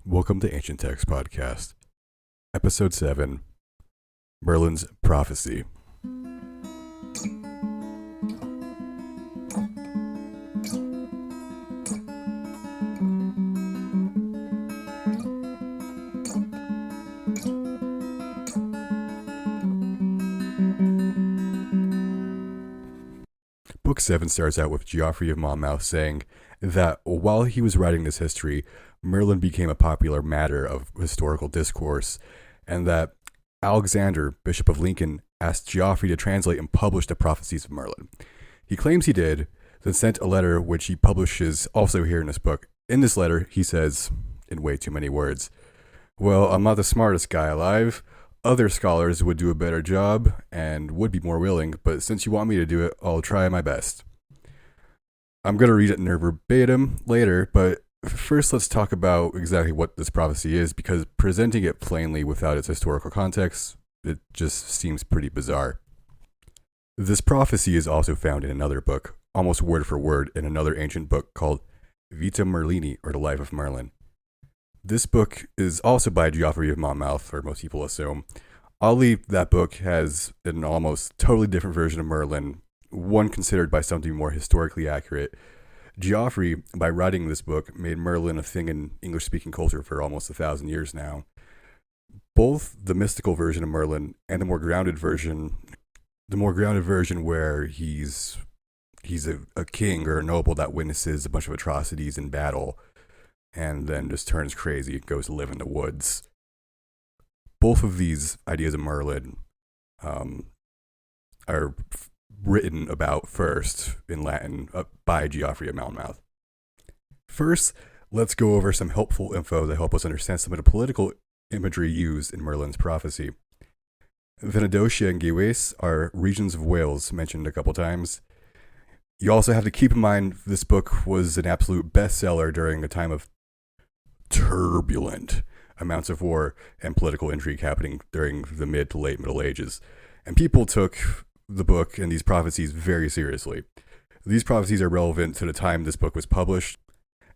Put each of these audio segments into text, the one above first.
Welcome to Ancient Text Podcast, Episode 7, Merlin's Prophecy. Book 7 starts out with Geoffrey of Monmouth saying that while he was writing this history, Merlin became a popular matter of historical discourse, and that Alexander, Bishop of Lincoln, asked Geoffrey to translate and publish the prophecies of Merlin. He claims he did, then sent a letter which he publishes also here in this book. In this letter, he says, in way too many words, "Well, I'm not the smartest guy alive. Other scholars would do a better job and would be more willing, but since you want me to do it, I'll try my best." I'm going to read it in verbatim later, but first let's talk about exactly what this prophecy is, because presenting it plainly without its historical context, it just seems pretty bizarre. This prophecy is also found in another book, almost word for word, in another ancient book called Vita Merlini, or The Life of Merlin. This book is also by Geoffrey of Monmouth, or most people assume. Oddly, that book has an almost totally different version of Merlin, one considered by some to be more historically accurate. Geoffrey, by writing this book, made Merlin a thing in English-speaking culture for almost 1,000 years now. Both the mystical version of Merlin and the more grounded version where he's a king or a noble that witnesses a bunch of atrocities in battle and then just turns crazy and goes to live in the woods. Both of these ideas of Merlin are written about first in Latin by Geoffrey of Monmouth. First, let's go over some helpful info to help us understand some of the political imagery used in Merlin's prophecy. Venedotia and Gewes are regions of Wales mentioned a couple times. You also have to keep in mind this book was an absolute bestseller during a time of turbulent amounts of war and political intrigue happening during the mid to late Middle Ages. And people took the book and these prophecies very seriously. These prophecies are relevant to the time this book was published,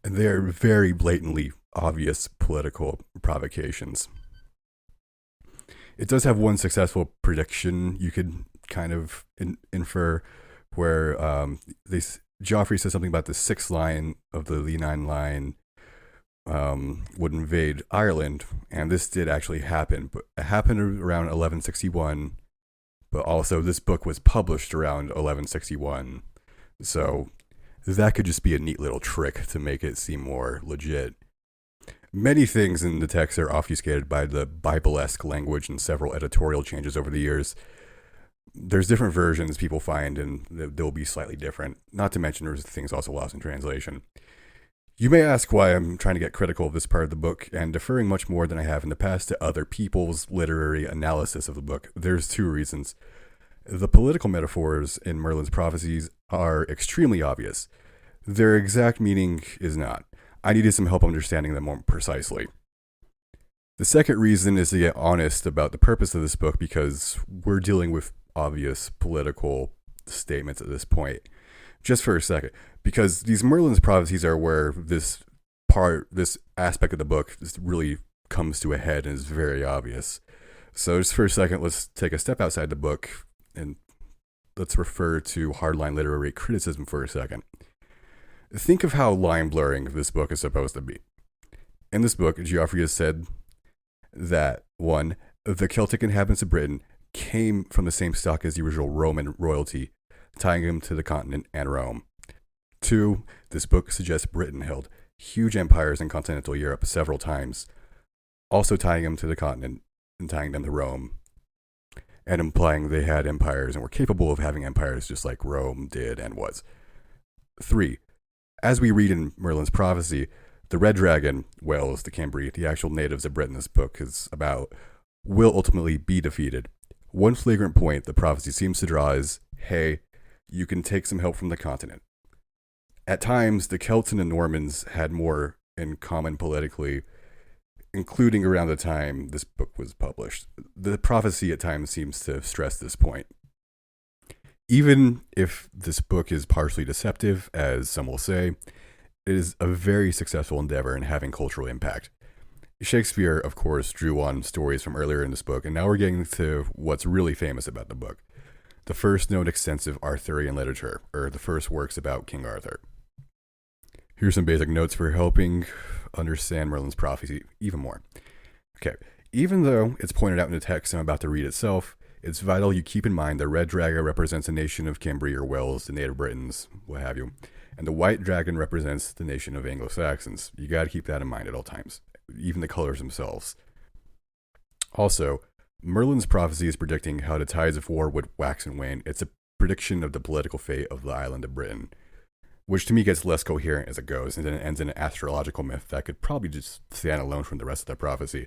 and they are very blatantly obvious political provocations. It does have one successful prediction you could kind of infer, where Geoffrey says something about the sixth line of the Leonine line would invade Ireland, and this did actually happen. But it happened around 1161, but also this book was published around 1161, so that could just be a neat little trick to make it seem more legit. Many things in the text are obfuscated by the Bible-esque language and several editorial changes over the years. There's different versions people find, and they'll be slightly different. Not to mention there's things also lost in translation. You may ask why I'm trying to get critical of this part of the book and deferring much more than I have in the past to other people's literary analysis of the book. There's two reasons. The political metaphors in Merlin's prophecies are extremely obvious. Their exact meaning is not. I needed some help understanding them more precisely. The second reason is to get honest about the purpose of this book, because we're dealing with obvious political statements at this point. Just for a second, because these Merlin's prophecies are where this aspect of the book just really comes to a head and is very obvious. So just for a second, let's take a step outside the book and let's refer to hardline literary criticism for a second. Think of how line blurring this book is supposed to be. In this book, Geoffrey has said that, 1, the Celtic inhabitants of Britain came from the same stock as the original Roman royalty, tying him to the continent and Rome. 2, this book suggests Britain held huge empires in continental Europe several times, also tying them to the continent and tying them to Rome, and implying they had empires and were capable of having empires just like Rome did and was. 3, as we read in Merlin's prophecy, the Red Dragon, Wales, the Cimbri, the actual natives of Britain this book is about, will ultimately be defeated. One flagrant point the prophecy seems to draw is, hey, you can take some help from the continent. At times, the Celts and the Normans had more in common politically, including around the time this book was published. The prophecy at times seems to stress this point. Even if this book is partially deceptive, as some will say, it is a very successful endeavor in having cultural impact. Shakespeare, of course, drew on stories from earlier in this book, and now we're getting to what's really famous about the book. The first known extensive Arthurian literature, or the first works about King Arthur. Here's some basic notes for helping understand Merlin's prophecy even more. Okay, even though it's pointed out in the text I'm about to read itself, it's vital you keep in mind the red dragon represents the nation of Cambria or Wales, the native Britons, what have you, and the white dragon represents the nation of Anglo-Saxons. You gotta keep that in mind at all times, even the colors themselves. Also, Merlin's prophecy is predicting how the tides of war would wax and wane. It's a prediction of the political fate of the island of Britain, which to me gets less coherent as it goes, and then it ends in an astrological myth that could probably just stand alone from the rest of the prophecy.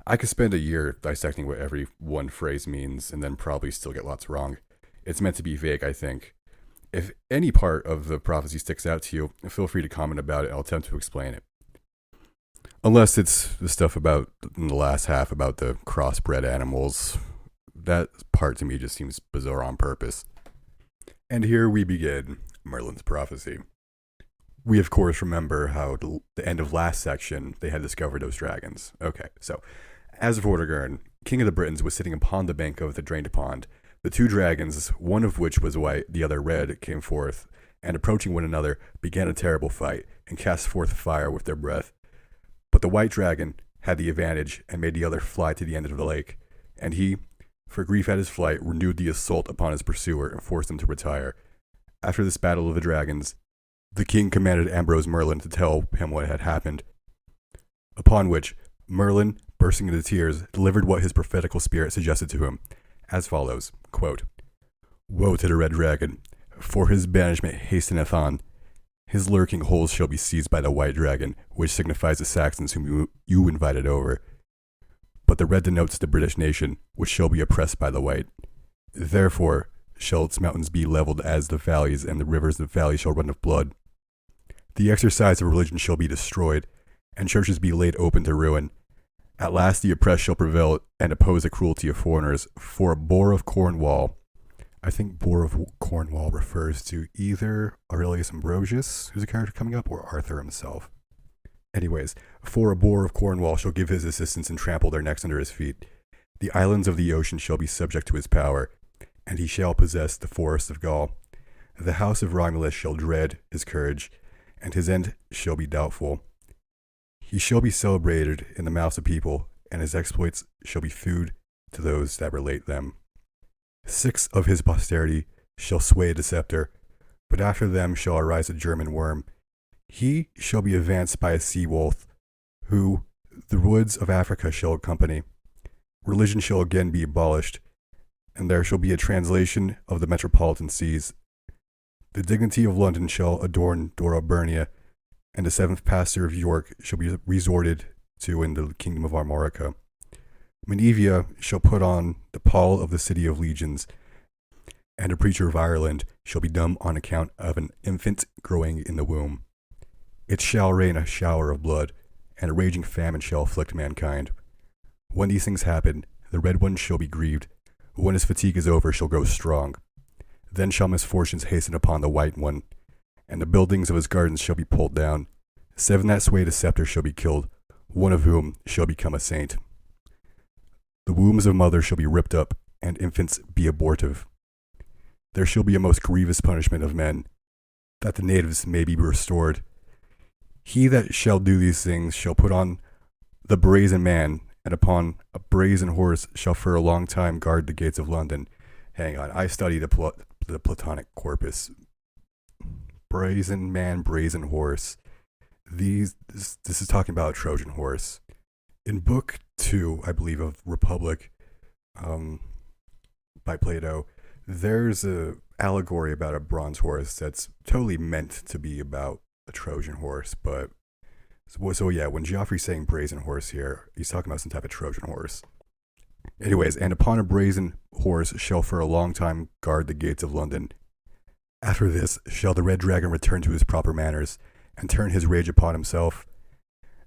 I could spend a year dissecting what every one phrase means and then probably still get lots wrong. It's meant to be vague, I think. If any part of the prophecy sticks out to you, feel free to comment about it. I'll attempt to explain it. Unless it's the stuff about in the last half about the crossbred animals. That part to me just seems bizarre on purpose. And here we begin Merlin's prophecy. We of course remember how the end of last section they had discovered those dragons. Okay, so as Vortigern, king of the Britons, was sitting upon the bank of the drained pond, the two dragons, one of which was white, the other red, came forth, and approaching one another, began a terrible fight, and cast forth fire with their breath. But the white dragon had the advantage, and made the other fly to the end of the lake, and he, for grief at his flight, renewed the assault upon his pursuer, and forced him to retire. After this battle of the dragons, the king commanded Ambrose Merlin to tell him what had happened. Upon which, Merlin, bursting into tears, delivered what his prophetical spirit suggested to him, as follows, quote, "Woe to the red dragon, for his banishment hasteneth on. His lurking holes shall be seized by the white dragon, which signifies the Saxons whom you invited over. But the red denotes the British nation, which shall be oppressed by the white. Therefore shall its mountains be leveled as the valleys, and the rivers of the valleys shall run with blood. The exercise of religion shall be destroyed, and churches be laid open to ruin. At last the oppressed shall prevail and oppose the cruelty of foreigners, for a boar of Cornwall," I think boar of Cornwall refers to either Aurelius Ambrosius, who's a character coming up, or Arthur himself. Anyways, "For a boar of Cornwall shall give his assistance and trample their necks under his feet. The islands of the ocean shall be subject to his power, and he shall possess the forests of Gaul. The house of Romulus shall dread his courage, and his end shall be doubtful. He shall be celebrated in the mouths of people, and his exploits shall be food to those that relate them. 6 of his posterity shall sway the scepter, but after them shall arise a German worm. He shall be advanced by a sea-wolf, who the woods of Africa shall accompany. Religion shall again be abolished, and there shall be a translation of the metropolitan seas. The dignity of London shall adorn Doroburnia, and the 7th pastor of York shall be resorted to in the kingdom of Armorica. Menevia shall put on the pall of the city of legions, and a preacher of Ireland shall be dumb on account of an infant growing in the womb. It shall rain a shower of blood, and a raging famine shall afflict mankind. When these things happen, the red one shall be grieved. When his fatigue is over, shall grow strong. Then shall misfortunes hasten upon the white one, and the buildings of his gardens shall be pulled down. 7 that sway the scepter shall be killed, one of whom shall become a saint. The wombs of mothers shall be ripped up, and infants be abortive. There shall be a most grievous punishment of men, that the natives may be restored. He that shall do these things shall put on the brazen man, and upon a brazen horse shall for a long time guard the gates of London." Hang on, I study the Platonic corpus. Brazen man, brazen horse. This is talking about a Trojan horse. In book 2, I believe, of Republic, by Plato, there's a allegory about a bronze horse that's totally meant to be about a Trojan horse. But so yeah, when Geoffrey's saying brazen horse here, he's talking about some type of Trojan horse. Anyways, "And upon a brazen horse shall for a long time guard the gates of London. After this shall the red dragon return to his proper manners, and turn his rage upon himself.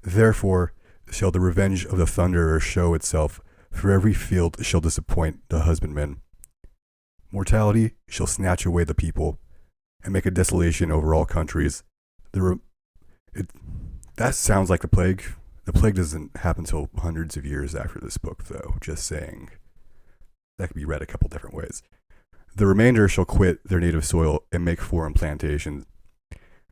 Therefore shall the revenge of the thunderer show itself, for every field shall disappoint the husbandman. Mortality shall snatch away the people, and make a desolation over all countries. That sounds like the plague. The plague doesn't happen until hundreds of years after this book, though, just saying. That could be read a couple different ways. The remainder shall quit their native soil and make foreign plantations.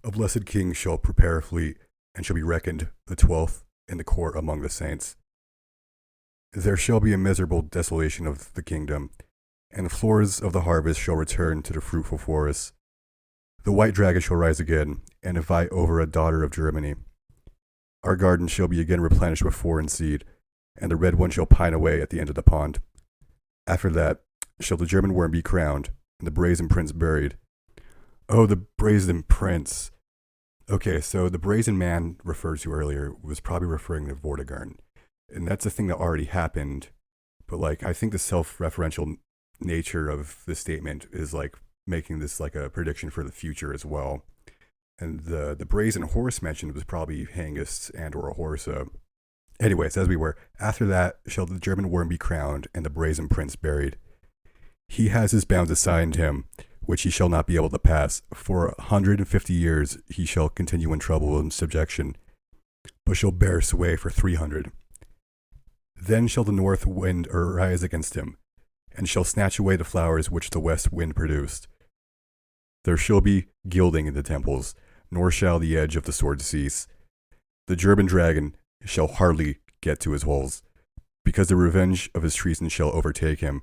A blessed king shall prepare a fleet, and shall be reckoned the 12th in the court among the saints. There shall be a miserable desolation of the kingdom, and the floors of the harvest shall return to the fruitful forests. The white dragon shall rise again, and invite over a daughter of Germany. Our garden shall be again replenished with foreign seed, and the red one shall pine away at the end of the pond. After that shall the German worm be crowned, and the brazen prince buried. Oh, the brazen prince. Okay, so the brazen man referred to earlier was probably referring to Vortigern. And that's a thing that already happened. But like, I think the self-referential nature of the statement is like making this like a prediction for the future as well. And the brazen horse mentioned was probably Hengist and or Horsa. Anyways, as we were, after that shall the German worm be crowned and the brazen prince buried. He has his bounds assigned him, which he shall not be able to pass. For 150 years he shall continue in trouble and subjection, but shall bear sway for 300. Then shall the north wind arise against him, and shall snatch away the flowers which the west wind produced. There shall be gilding in the temples, nor shall the edge of the sword cease. The German dragon shall hardly get to his holes, because the revenge of his treason shall overtake him.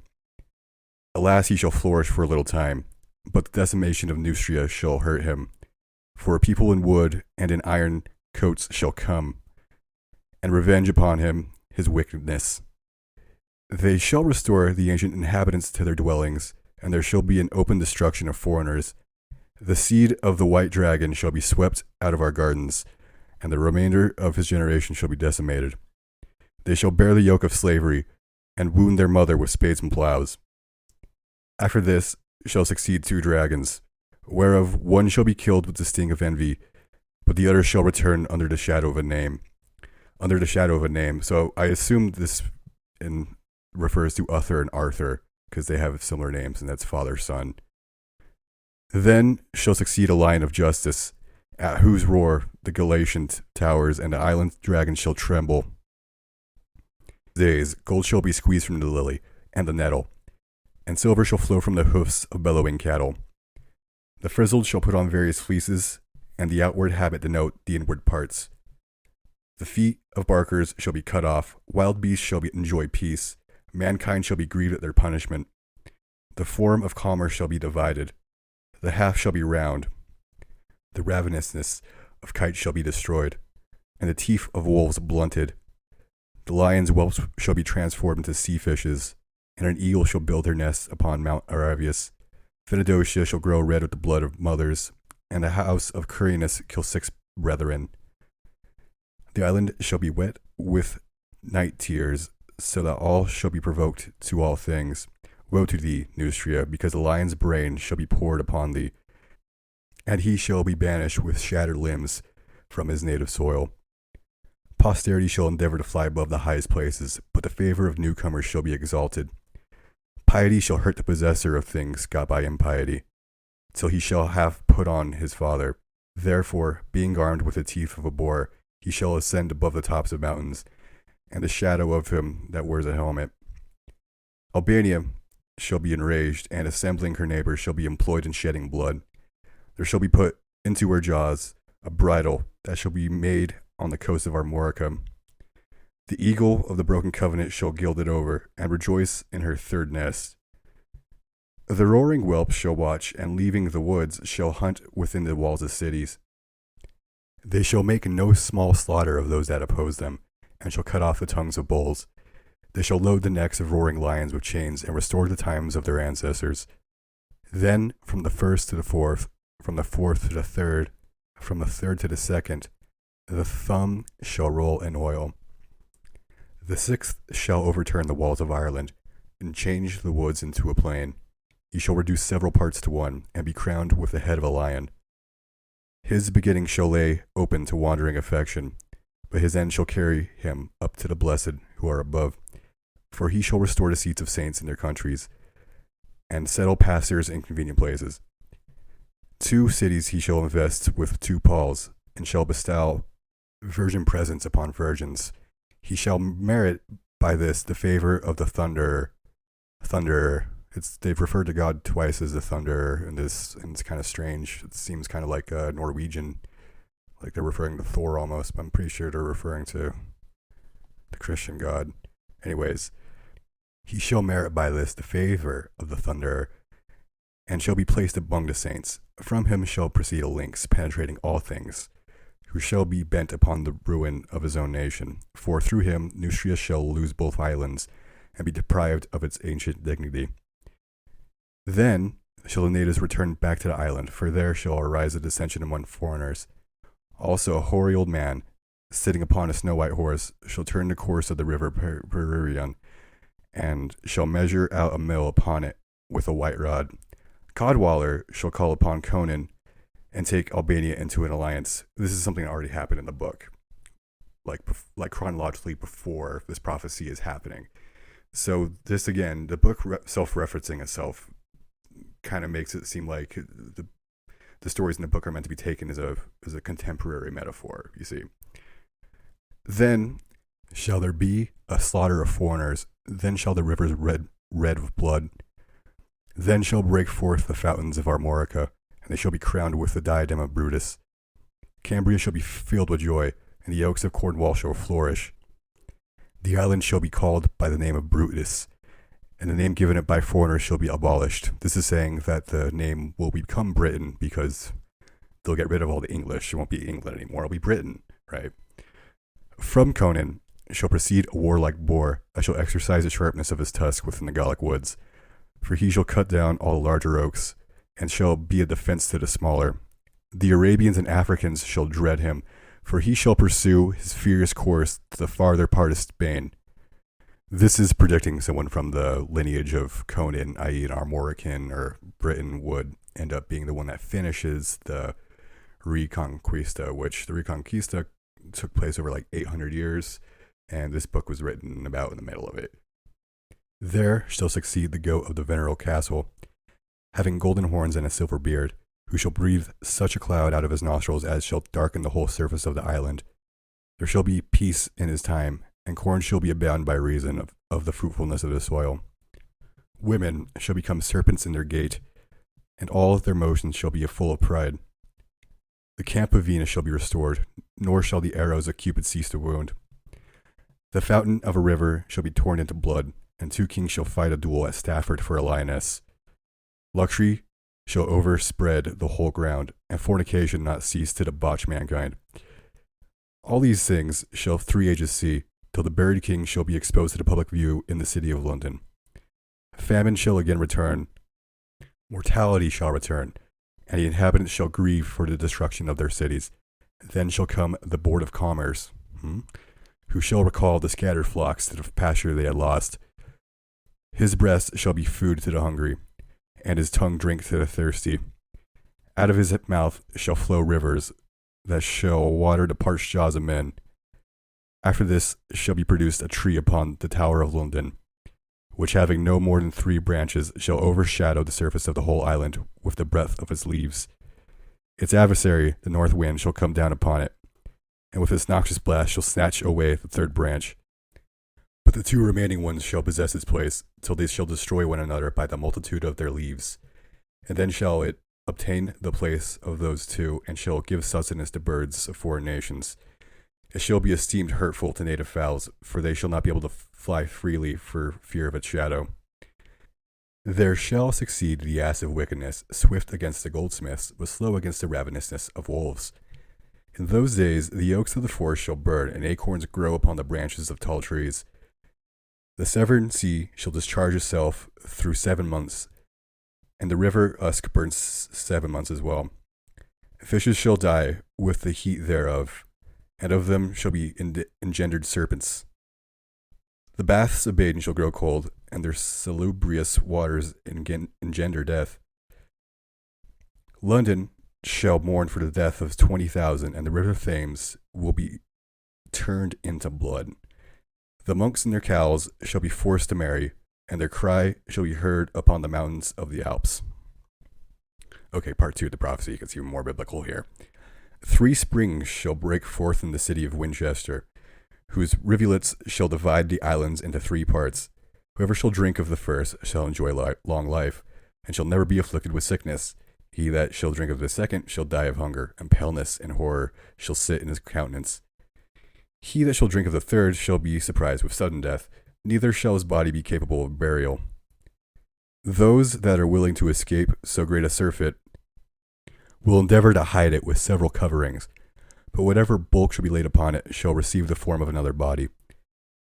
Alas, he shall flourish for a little time, but the decimation of Neustria shall hurt him. For a people in wood and in iron coats shall come, and revenge upon him his wickedness. They shall restore the ancient inhabitants to their dwellings, and there shall be an open destruction of foreigners. The seed of the white dragon shall be swept out of our gardens, and the remainder of his generation shall be decimated. They shall bear the yoke of slavery, and wound their mother with spades and plows. After this shall succeed 2 dragons, whereof one shall be killed with the sting of envy, but the other shall return under the shadow of a name. Under the shadow of a name. So I assume this refers to Uther and Arthur, because they have similar names, and that's father, son. Then shall succeed a lion of justice, at whose roar the Galatian towers and the island dragons shall tremble. Days, gold shall be squeezed from the lily and the nettle, and silver shall flow from the hoofs of bellowing cattle. The frizzled shall put on various fleeces, and the outward habit denote the inward parts. The feet of barkers shall be cut off, wild beasts shall enjoy peace, mankind shall be grieved at their punishment. The form of commerce shall be divided, the half shall be round. The ravenousness of kites shall be destroyed, and the teeth of wolves blunted. The lion's whelps shall be transformed into sea fishes, and an eagle shall build her nest upon Mount Aravius. Theodosia shall grow red with the blood of mothers, and the house of Quirinus kill 6 brethren. The island shall be wet with night tears, so that all shall be provoked to all things. Woe to thee, Neustria, because the lion's brain shall be poured upon thee, and he shall be banished with shattered limbs from his native soil. Posterity shall endeavor to fly above the highest places, but the favor of newcomers shall be exalted. Piety shall hurt the possessor of things got by impiety, till he shall have put on his father. Therefore, being armed with the teeth of a boar, he shall ascend above the tops of mountains, and the shadow of him that wears a helmet. Albania shall be enraged, and assembling her neighbors shall be employed in shedding blood. There shall be put into her jaws a bridle that shall be made on the coast of Armorica. The eagle of the broken covenant shall gild it over, and rejoice in her third nest. The roaring whelp shall watch, and leaving the woods shall hunt within the walls of cities. They shall make no small slaughter of those that oppose them, and shall cut off the tongues of bulls. They shall load the necks of roaring lions with chains, and restore the times of their ancestors. Then from the first to the fourth, from the fourth to the third, from the third to the second, the thumb shall roll in oil. The 6th shall overturn the walls of Ireland, and change the woods into a plain. He shall reduce several parts to one, and be crowned with the head of a lion. His beginning shall lay open to wandering affection, but his end shall carry him up to the blessed who are above. For he shall restore the seats of saints in their countries, and settle pastors in convenient places. 2 cities he shall invest with 2 palls, and shall bestow virgin presence upon virgins. He shall merit by this the favor of the thunder. They've referred to God twice as the thunder in this, and it's kind of strange. It seems kind of like Norwegian, like they're referring to Thor almost, but I'm pretty sure they're referring to the Christian God. Anyways, he shall merit by this the favor of the thunderer, and shall be placed among the saints. From him shall proceed a lynx penetrating all things, who shall be bent upon the ruin of his own nation. For through him Neustria shall lose both islands, and be deprived of its ancient dignity. Then shall the natives return back to the island, for there shall arise a dissension among foreigners. Also a hoary old man, sitting upon a snow-white horse, shall turn the course of the river Peririon, and shall measure out a mill upon it with a white rod. Cadwallader shall call upon Conan, and take Albania into an alliance. This is something that already happened in the book, like chronologically before this prophecy is happening. So this, again, the book self-referencing itself kind of makes it seem like the stories in the book are meant to be taken as a contemporary metaphor, you see. Then shall there be a slaughter of foreigners, then shall the rivers red with blood, then shall break forth the fountains of Armorica, and they shall be crowned with the diadem of Brutus. Cambria shall be filled with joy, and the oaks of Cornwall shall flourish. The island shall be called by the name of Brutus, and the name given it by foreigners shall be abolished. This is saying that the name will become Britain because they'll get rid of all the English. It won't be England anymore. It'll be Britain, right? From Conan shall proceed a warlike boar that shall exercise the sharpness of his tusk within the Gallic woods. For he shall cut down all the larger oaks, and shall be a defense to the smaller. The Arabians and Africans shall dread him, for he shall pursue his furious course to the farther part of Spain. This is predicting someone from the lineage of Conan, i.e. an Armorican or Britain, would end up being the one that finishes the Reconquista, which the Reconquista took place over like 800 years, and this book was written about in the middle of it. There shall succeed the goat of the venerable castle, having golden horns and a silver beard, who shall breathe such a cloud out of his nostrils as shall darken the whole surface of the island. There shall be peace in his time, and corn shall be abound by reason of the fruitfulness of the soil. Women shall become serpents in their gait, and all of their motions shall be full of pride. The camp of Venus shall be restored, nor shall the arrows of Cupid cease to wound. The fountain of a river shall be torn into blood, and 2 kings shall fight a duel at Stafford for a lioness. Luxury shall overspread the whole ground, and fornication not cease to debauch mankind. All these things shall 3 ages see, till the buried king shall be exposed to the public view in the city of London. Famine shall again return, mortality shall return, and the inhabitants shall grieve for the destruction of their cities. Then shall come the Board of Commerce, who shall recall the scattered flocks to the pasture they had lost. His breast shall be food to the hungry, and his tongue drink to the thirsty. Out of his mouth shall flow rivers that shall water the parched jaws of men. After this shall be produced a tree upon the tower of London, which having no more than 3 branches shall overshadow the surface of the whole island with the breadth of its leaves. Its adversary, the north wind, shall come down upon it, and with its noxious blast shall snatch away the 3rd branch. But the 2 remaining ones shall possess its place, till they shall destroy one another by the multitude of their leaves. And then shall it obtain the place of those 2, and shall give sustenance to birds of foreign nations. It shall be esteemed hurtful to native fowls, for they shall not be able to fly freely for fear of its shadow. There shall succeed the ass of wickedness, swift against the goldsmiths, but slow against the ravenousness of wolves. In those days the oaks of the forest shall burn, and acorns grow upon the branches of tall trees. The Severn Sea shall discharge itself through 7 months, and the river Usk burns 7 months as well. Fishes shall die with the heat thereof, and of them shall be engendered serpents. The baths of Baden shall grow cold, and their salubrious waters engender death. London shall mourn for the death of 20,000, and the river Thames will be turned into blood. The monks in their cowls shall be forced to marry, and their cry shall be heard upon the mountains of the Alps. Okay, part 2 of the prophecy gets even more biblical here. 3 springs shall break forth in the city of Winchester, whose rivulets shall divide the islands into 3 parts. Whoever shall drink of the first shall enjoy long life, and shall never be afflicted with sickness. He that shall drink of the second shall die of hunger, and paleness and horror shall sit in his countenance. He that shall drink of the third shall be surprised with sudden death, neither shall his body be capable of burial. Those that are willing to escape so great a surfeit will endeavor to hide it with several coverings, but whatever bulk shall be laid upon it shall receive the form of another body.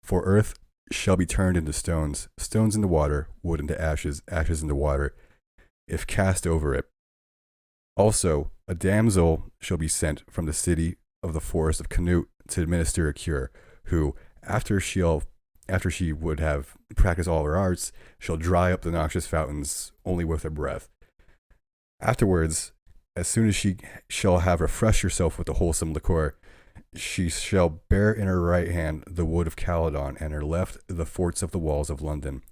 For earth shall be turned into stones, stones into water, wood into ashes, ashes into water, if cast over it. Also, a damsel shall be sent from the city of the forest of Canute to administer a cure, who, after she would have practiced all her arts, shall dry up the noxious fountains only with her breath. Afterwards, as soon as she shall have refreshed herself with the wholesome liquor, she shall bear in her right hand the wood of Caledon, and her left the forts of the walls of London.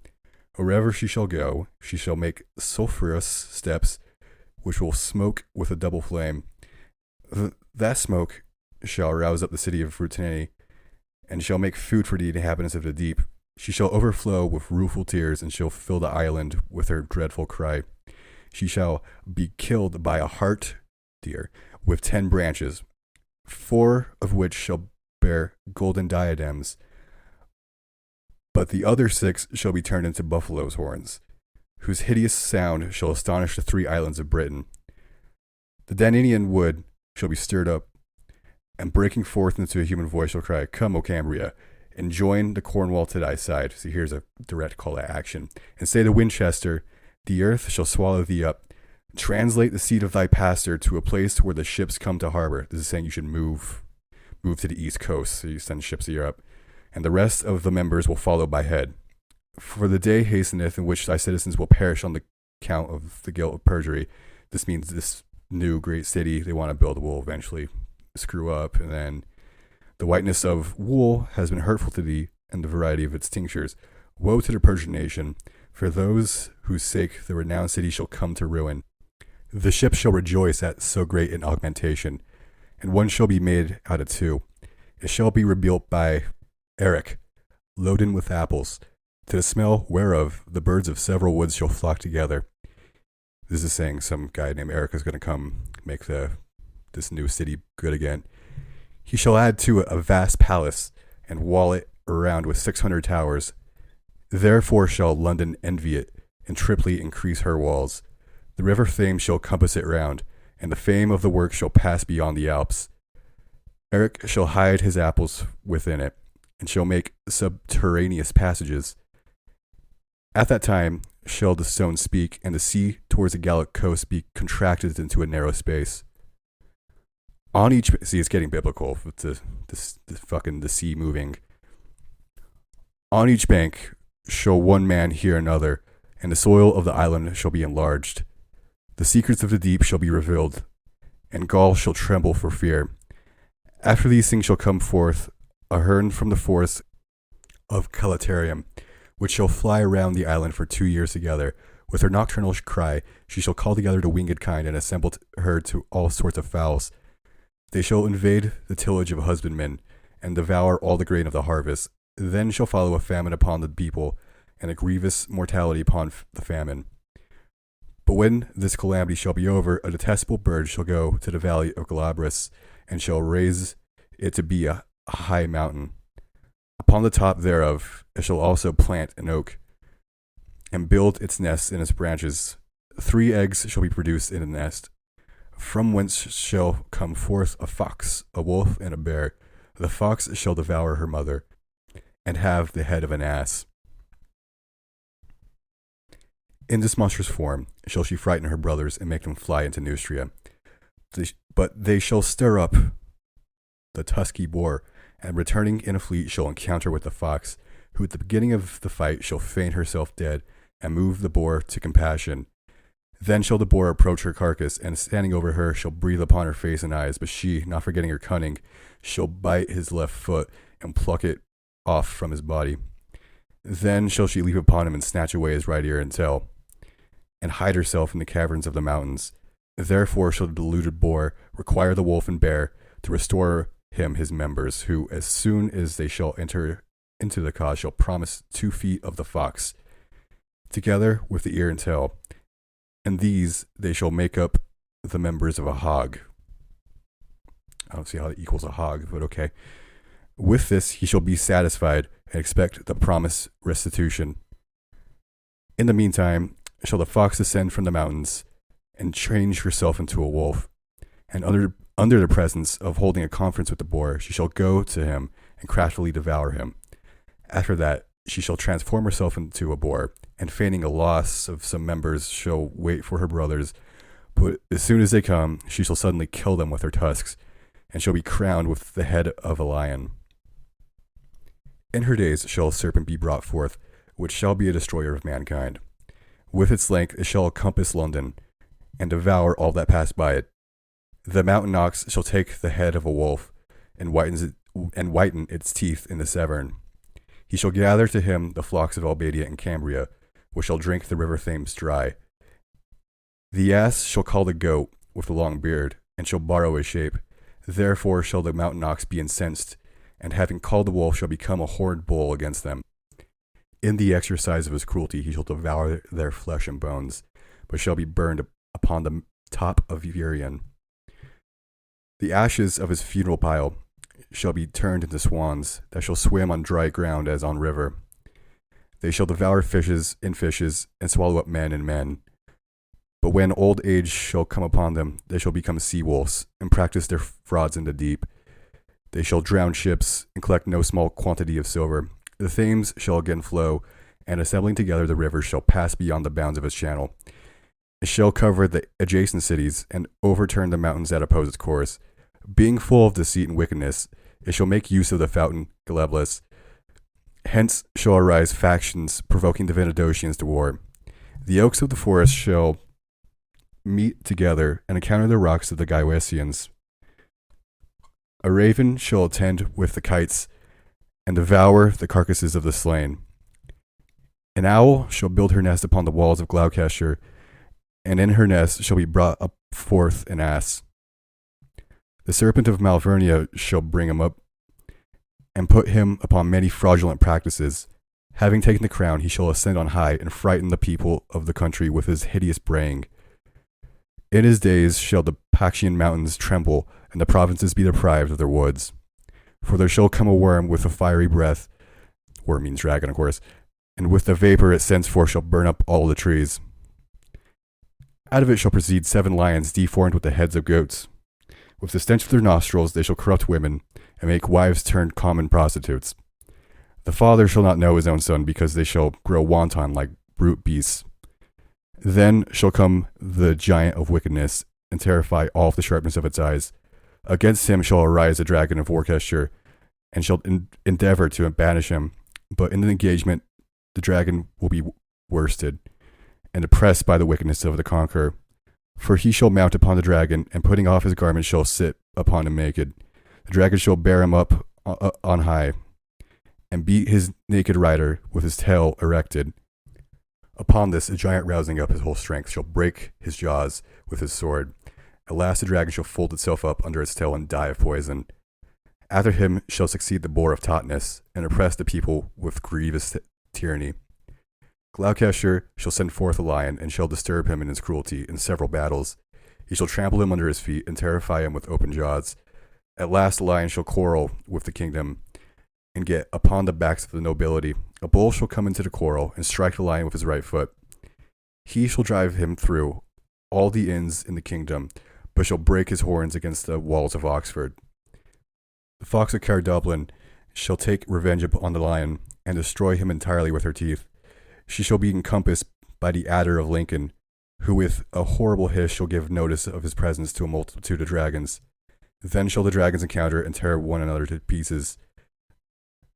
Wherever she shall go, she shall make sulphurous steps, which will smoke with a double flame. That smoke shall rouse up the city of Brittaniae, and shall make food for the inhabitants of the deep. She shall overflow with rueful tears, and shall fill the island with her dreadful cry. She shall be killed by a hart deer with 10 branches, 4 of which shall bear golden diadems, but the other 6 shall be turned into buffaloes' horns, whose hideous sound shall astonish the 3 islands of Britain. The Dananian wood shall be stirred up, and breaking forth into a human voice shall cry, "Come, O Cambria, and join the Cornwall to thy side." So here's a direct call to action. "And say to Winchester, the earth shall swallow thee up. Translate the seat of thy pastor to a place where the ships come to harbor." This is saying you should move to the east coast, so you send ships to Europe. "And the rest of the members will follow by head. For the day hasteneth in which thy citizens will perish on the count of the guilt of perjury." This means this new great city they want to build will eventually screw up. And then, "The whiteness of wool has been hurtful to thee, and the variety of its tinctures. Woe to the Persian nation, for those whose sake the renowned city shall come to ruin. The ships shall rejoice at so great an augmentation, and one shall be made out of 2. It shall be rebuilt by Eric, loaden with apples, to the smell whereof the birds of several woods shall flock together." This is saying some guy named Eric is going to come make this new city good again. "He shall add to it a vast palace, and wall it around with 600 towers. Therefore shall London envy it, and triply increase her walls. The river Thames shall compass it round, and the fame of the work shall pass beyond the Alps. Eric shall hide his apples within it, and shall make subterraneous passages. At that time shall the stone speak, and the sea towards the Gallic coast be contracted into a narrow space. On each," see, it's getting biblical with the sea moving. "On each bank shall one man hear another, and the soil of the island shall be enlarged. The secrets of the deep shall be revealed, and Gaul shall tremble for fear. After these things shall come forth a hern from the forest of Calaterium, which shall fly around the island for 2 years together. With her nocturnal cry she shall call together the winged kind, and assemble her to all sorts of fowls. They shall invade the tillage of husbandmen, and devour all the grain of the harvest. Then shall follow a famine upon the people, and a grievous mortality upon the famine. But when this calamity shall be over, a detestable bird shall go to the valley of Galabras, and shall raise it to be a high mountain. Upon the top thereof it shall also plant an oak, and build its nest in its branches. 3 eggs shall be produced in a nest, from whence shall come forth a fox, a wolf, and a bear. The fox shall devour her mother, and have the head of an ass. In this monstrous form shall she frighten her brothers, and make them fly into Neustria. But they shall stir up the tusky boar, and returning in a fleet shall encounter with the fox, who at the beginning of the fight shall feign herself dead, and move the boar to compassion. Then shall the boar approach her carcass, and standing over her shall breathe upon her face and eyes, but she, not forgetting her cunning, shall bite his left foot, and pluck it off from his body. Then shall she leap upon him, and snatch away his right ear and tail, and hide herself in the caverns of the mountains. Therefore shall the deluded boar require the wolf and bear to restore him his members, who, as soon as they shall enter into the cause, shall promise 2 feet of the fox, together with the ear and tail, and these they shall make up the members of a hog. I don't see how that equals a hog, but okay. With this he shall be satisfied and expect the promised restitution. In the meantime shall the fox descend from the mountains and change herself into a wolf, and under the presence of holding a conference with the boar, she shall go to him and craftily devour him. After that she shall transform herself into a boar, and feigning a loss of some members shall wait for her brothers, but as soon as they come she shall suddenly kill them with her tusks, and shall be crowned with the head of a lion. In her days shall a serpent be brought forth, which shall be a destroyer of mankind. With its length it shall compass London, and devour all that pass by it. The mountain ox shall take the head of a wolf, and whiten its teeth in the Severn. He shall gather to him the flocks of Albania and Cambria, which shall drink the river Thames dry. The ass shall call the goat with the long beard, and shall borrow his shape. Therefore shall the mountain ox be incensed, and having called the wolf shall become a horned bull against them. In the exercise of his cruelty he shall devour their flesh and bones, but shall be burned upon the top of Urian. The ashes of his funeral pile shall be turned into swans, that shall swim on dry ground as on river. They shall devour fishes, and swallow up men and men. But when old age shall come upon them, they shall become sea wolves, and practice their frauds in the deep. They shall drown ships, and collect no small quantity of silver. The Thames shall again flow, and assembling together the rivers shall pass beyond the bounds of its channel. It shall cover the adjacent cities, and overturn the mountains that oppose its course. Being full of deceit and wickedness, it shall make use of the fountain Geleblis. Hence shall arise factions, provoking the Venedosians to war. The oaks of the forest shall meet together, and encounter the rocks of the Gyesians. A raven shall attend with the kites, and devour the carcasses of the slain. An owl shall build her nest upon the walls of Gloucester, and in her nest shall be brought up forth an ass. The serpent of Malvernia shall bring him up, and put him upon many fraudulent practices. Having taken the crown, he shall ascend on high, and frighten the people of the country with his hideous braying. In his days shall the Paxian mountains tremble, and the provinces be deprived of their woods. For there shall come a worm with a fiery breath, worm means dragon, of course, and with the vapor it sends forth shall burn up all the trees. Out of it shall proceed 7 lions deformed with the heads of goats. With the stench of their nostrils they shall corrupt women, and make wives turn common prostitutes. The father shall not know his own son, because they shall grow wanton like brute beasts. Then shall come the giant of wickedness, and terrify all the sharpness of its eyes. Against him shall arise a dragon of Worcestershire, and shall endeavor to banish him. But in the engagement the dragon will be worsted, and oppressed by the wickedness of the conqueror. For he shall mount upon the dragon, and putting off his garment shall sit upon him naked. The dragon shall bear him up on high, and beat his naked rider with his tail erected. Upon this, a giant rousing up his whole strength shall break his jaws with his sword. At last the dragon shall fold itself up under its tail and die of poison. After him shall succeed the boar of Totnes, and oppress the people with grievous tyranny. Gloucester shall send forth a lion, and shall disturb him in his cruelty in several battles. He shall trample him under his feet, and terrify him with open jaws. At last the lion shall quarrel with the kingdom, and get upon the backs of the nobility. A bull shall come into the quarrel, and strike the lion with his right foot. He shall drive him through all the inns in the kingdom, but shall break his horns against the walls of Oxford. The fox of Caerdublin shall take revenge upon the lion, and destroy him entirely with her teeth. She shall be encompassed by the adder of Lincoln, who with a horrible hiss shall give notice of his presence to a multitude of dragons. Then shall the dragons encounter and tear one another to pieces.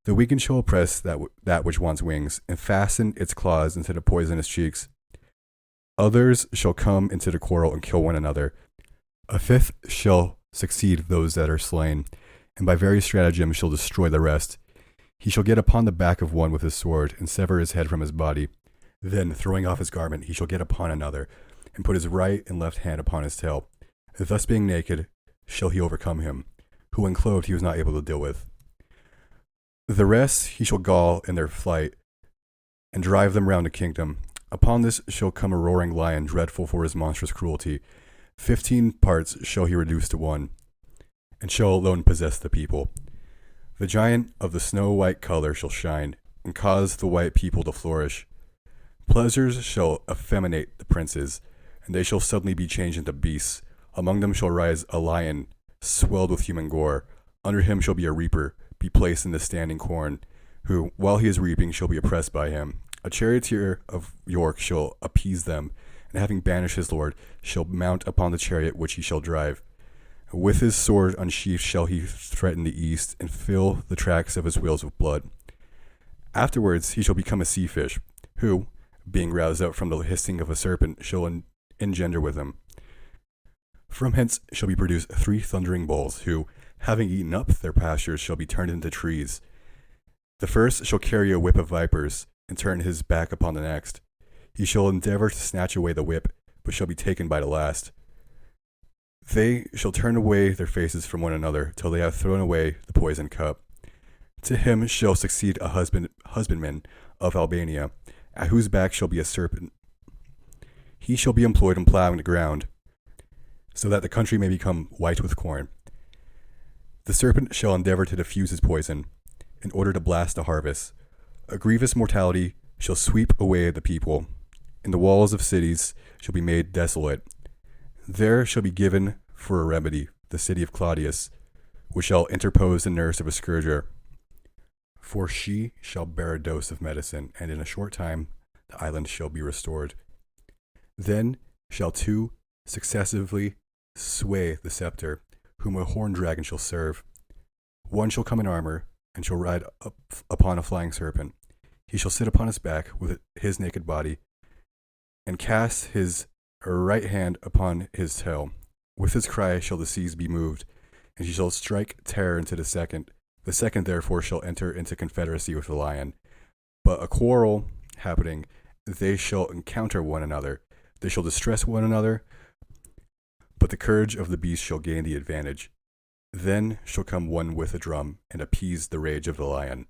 The weakened shall oppress that which wants wings, and fasten its claws into the poisonous cheeks. Others shall come into the quarrel and kill one another. A fifth shall succeed those that are slain, and by various stratagems shall destroy the rest. He shall get upon the back of one with his sword, and sever his head from his body. Then, throwing off his garment, he shall get upon another, and put his right and left hand upon his tail. Thus being naked, shall he overcome him, who when clothed he was not able to deal with. The rest he shall gall in their flight, and drive them round the kingdom. Upon this shall come a roaring lion, dreadful for his monstrous cruelty. 15 parts shall he reduce to one, and shall alone possess the people. The giant of the snow-white color shall shine, and cause the white people to flourish. Pleasures shall effeminate the princes, and they shall suddenly be changed into beasts. Among them shall rise a lion, swelled with human gore. Under him shall be a reaper, be placed in the standing corn, who, while he is reaping, shall be oppressed by him. A charioteer of York shall appease them, and having banished his lord, shall mount upon the chariot which he shall drive. With his sword unsheathed shall he threaten the east, and fill the tracks of his wheels with blood. Afterwards he shall become a sea fish, who, being roused up from the hissing of a serpent, shall engender with him. From hence shall be produced 3 thundering bulls, who, having eaten up their pastures, shall be turned into trees. The first shall carry a whip of vipers, and turn his back upon the next. He shall endeavor to snatch away the whip, but shall be taken by the last. They shall turn away their faces from one another, till they have thrown away the poisoned cup. To him shall succeed a husbandman of Albania, at whose back shall be a serpent. He shall be employed in plowing the ground, so that the country may become white with corn. The serpent shall endeavor to diffuse his poison, in order to blast the harvest. A grievous mortality shall sweep away the people, and the walls of cities shall be made desolate. There shall be given for a remedy the city of Claudius, which shall interpose the nurse of a scourger. For she shall bear a dose of medicine, and in a short time the island shall be restored. Then shall 2 successively sway the scepter, whom a horned dragon shall serve. One shall come in armor, and shall ride up upon a flying serpent. He shall sit upon his back with his naked body, and cast his right hand upon his tail. With his cry shall the seas be moved, and he shall strike terror into the second. The second therefore shall enter into confederacy with the lion. But a quarrel happening, they shall encounter one another. They shall distress one another, but the courage of the beast shall gain the advantage. Then shall come one with a drum, and appease the rage of the lion.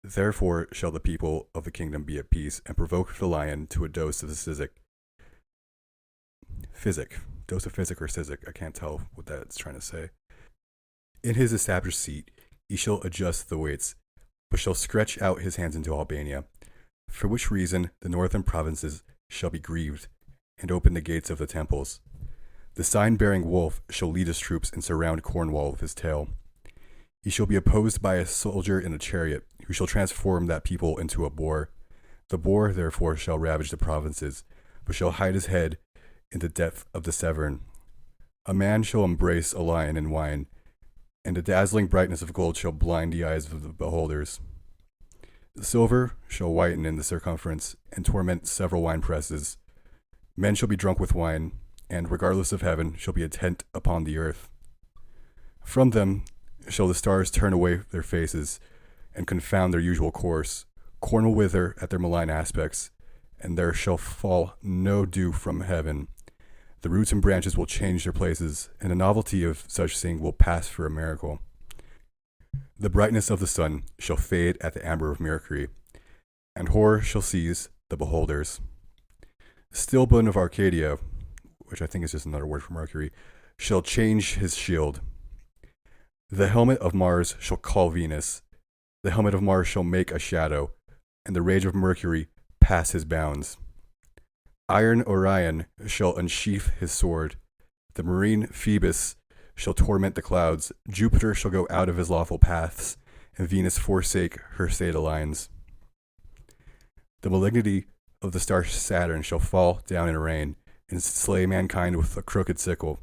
Therefore shall the people of the kingdom be at peace, and provoke the lion to a dose of the dose of physic or physic, I can't tell what that's trying to say. In his established seat he shall adjust the weights, but shall stretch out his hands into Albania, for which reason the northern provinces shall be grieved, and open the gates of the temples. The sign-bearing wolf shall lead his troops and surround Cornwall with his tail. He shall be opposed by a soldier in a chariot, who shall transform that people into a boar. The boar therefore shall ravage the provinces, but shall hide his head in the depth of the Severn. A man shall embrace a lion in wine, and the dazzling brightness of gold shall blind the eyes of the beholders. The silver shall whiten in the circumference, and torment several wine presses. Men shall be drunk with wine, and, regardless of heaven, shall be intent upon the earth. From them shall the stars turn away their faces, and confound their usual course. Corn will wither at their malign aspects, and there shall fall no dew from heaven. The roots and branches will change their places, and the novelty of such thing will pass for a miracle. The brightness of the sun shall fade at the amber of Mercury, and horror shall seize the beholders. Stillborn of Arcadia, which I think is just another word for Mercury, shall change his shield. The helmet of Mars shall call Venus. The helmet of Mars shall make a shadow, and the rage of Mercury pass his bounds. Iron Orion shall unsheath his sword. The marine Phoebus shall torment the clouds. Jupiter shall go out of his lawful paths, and Venus forsake her stated lines. The malignity of the star Saturn shall fall down in rain, and slay mankind with a crooked sickle.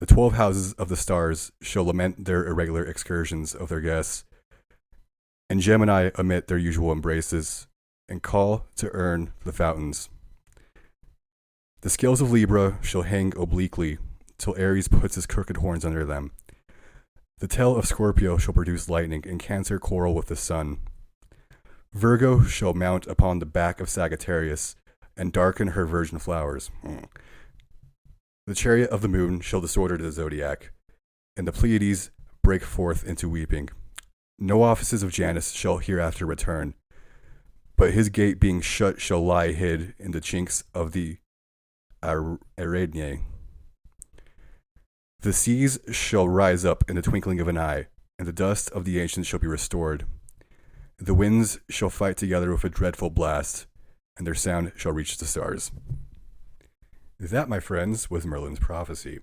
The 12 houses of the stars shall lament their irregular excursions of their guests, and Gemini omit their usual embraces, and call to earn the fountains. The scales of Libra shall hang obliquely, till Aries puts his crooked horns under them. The tail of Scorpio shall produce lightning, and Cancer quarrel with the sun. Virgo shall mount upon the back of Sagittarius, and darken her virgin flowers. The chariot of the moon shall disorder the zodiac, and the Pleiades break forth into weeping. No offices of Janus shall hereafter return, but his gate being shut shall lie hid in the chinks of the Ariadne. The seas shall rise up in the twinkling of an eye, and the dust of the ancients shall be restored. The winds shall fight together with a dreadful blast, and their sound shall reach the stars. That, my friends, was Merlin's prophecy.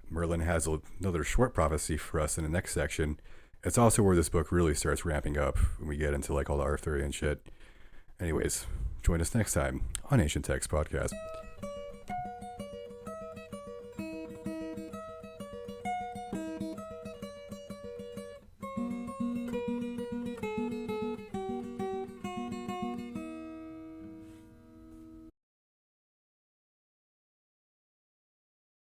Merlin has another short prophecy for us in the next section. It's also where this book really starts ramping up when we get into like all the Arthurian shit. Anyways, join us next time on Ancient Text Podcast.